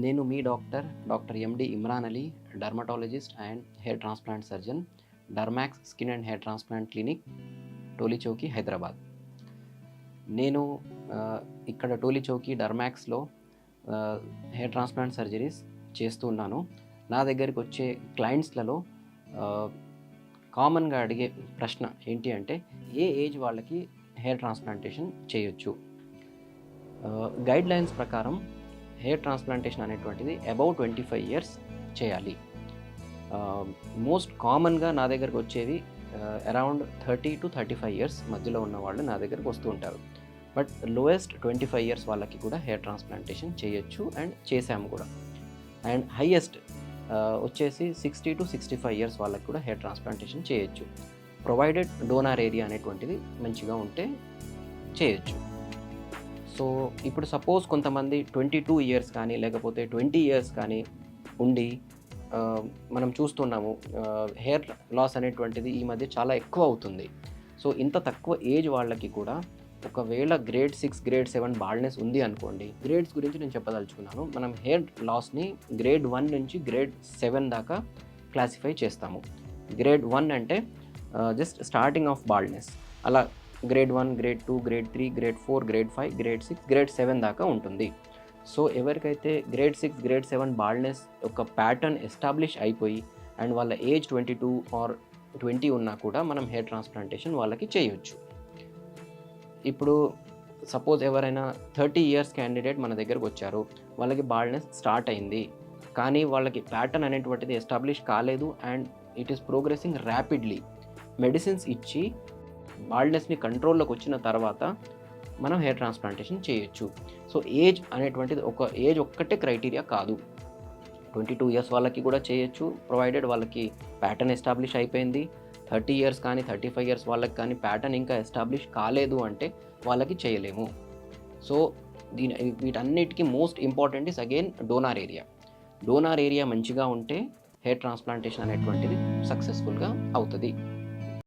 నేను మీ doctor MD Imran Ali, dermatologist and hair transplant surgeon, Dermax skin and hair transplant clinic, Tolichowki, Hyderabad. నేను ఇక్కడ టోలీచౌకి డర్మాక్స్లో హెయిర్ ట్రాన్స్ప్లాంట్ సర్జరీస్ చేస్తూ ఉన్నాను. నా దగ్గరికి వచ్చే క్లయింట్స్లలో కామన్గా అడిగే ప్రశ్న ఏంటి అంటే, ఏ ఏజ్ వాళ్ళకి హెయిర్ ట్రాన్స్ప్లాంటేషన్ చేయొచ్చు? గైడ్ లైన్స్ ప్రకారం హెయిర్ ట్రాన్స్ప్లాంటేషన్ అనేటువంటిది అబౌవ్ 25 ఇయర్స్ చేయాలి. మోస్ట్ కామన్గా నా దగ్గరకు వచ్చేవి అరౌండ్ 30 to 35 ఇయర్స్ మధ్యలో ఉన్న వాళ్ళు నా దగ్గరకు వస్తూ ఉంటారు. బట్ లోయెస్ట్ 25 ఇయర్స్ వాళ్ళకి కూడా హెయిర్ ట్రాన్స్ప్లాంటేషన్ చేయొచ్చు అండ్ చేసాము కూడా. అండ్ హైయెస్ట్ వచ్చేసి 60 to 65 ఇయర్స్ వాళ్ళకి కూడా హెయిర్ ట్రాన్స్ప్లాంటేషన్ చేయొచ్చు, ప్రొవైడెడ్ డోనార్ ఏరియా అనేటువంటిది మంచిగా ఉంటే చేయొచ్చు. సో ఇప్పుడు సపోజ్ కొంతమంది 22 ఇయర్స్ కానీ లేకపోతే 20 ఇయర్స్ కానీ ఉండి మనం చూస్తున్నాము హెయిర్ లాస్ అనేటువంటిది ఈ మధ్య చాలా ఎక్కువ అవుతుంది. సో ఇంత తక్కువ ఏజ్ వాళ్ళకి కూడా ఒకవేళ గ్రేడ్ 6, గ్రేడ్ 7 బాల్డ్నెస్ ఉంది అనుకోండి, గ్రేడ్స్ గురించి నేను చెప్పదలుచుకున్నాను. మనం హెయిర్ లాస్ని గ్రేడ్ 1 నుంచి గ్రేడ్ 7 దాకా క్లాసిఫై చేస్తాము. గ్రేడ్ 1 అంటే జస్ట్ స్టార్టింగ్ ఆఫ్ బాల్డ్నెస్, అలా grade 1, grade 2, grade 3, grade 4, grade 5, grade 6, grade 7 దాకా ఉంటుంది. సో ఎవరికైతే గ్రేడ్ 6, గ్రేడ్ 7 బాల్డ్నెస్ ఒక ప్యాటర్న్ ఎస్టాబ్లిష్ అయిపోయి అండ్ వాళ్ళ ఏజ్ 22 ఆర్ 20 ఉన్నా కూడా మనం హెయిర్ ట్రాన్స్ప్లాంటేషన్ వాళ్ళకి చేయొచ్చు. ఇప్పుడు సపోజ్ ఎవరైనా 30 ఇయర్స్ క్యాండిడేట్ మన దగ్గరకు వచ్చారు, వాళ్ళకి బాల్డ్నెస్ స్టార్ట్ అయింది కానీ వాళ్ళకి ప్యాటర్న్ అనేటువంటిది ఎస్టాబ్లిష్ కాలేదు and it is progressing rapidly. Medicines ఇచ్చి బాల్డ్నెస్ని కంట్రోల్లోకి వచ్చిన తర్వాత మనం హెయిర్ ట్రాన్స్ప్లాంటేషన్ చేయొచ్చు. సో ఏజ్ అనేటువంటిది ఒక ఏజ్ ఒక్కటే క్రైటీరియా కాదు. 22 ఇయర్స్ వాళ్ళకి కూడా చేయొచ్చు, ప్రొవైడెడ్ వాళ్ళకి ప్యాటర్న్ ఎస్టాబ్లిష్ అయిపోయింది. 30 ఇయర్స్ కానీ 35 ఇయర్స్ వాళ్ళకి కానీ ప్యాటర్న్ ఇంకా ఎస్టాబ్లిష్ కాలేదు అంటే వాళ్ళకి చేయలేము. సో వీటన్నిటికీ most important is again donor area. Donor area మంచిగా ఉంటే హెయిర్ ట్రాన్స్ప్లాంటేషన్ అనేటువంటిది సక్సెస్ఫుల్గా అవుతుంది.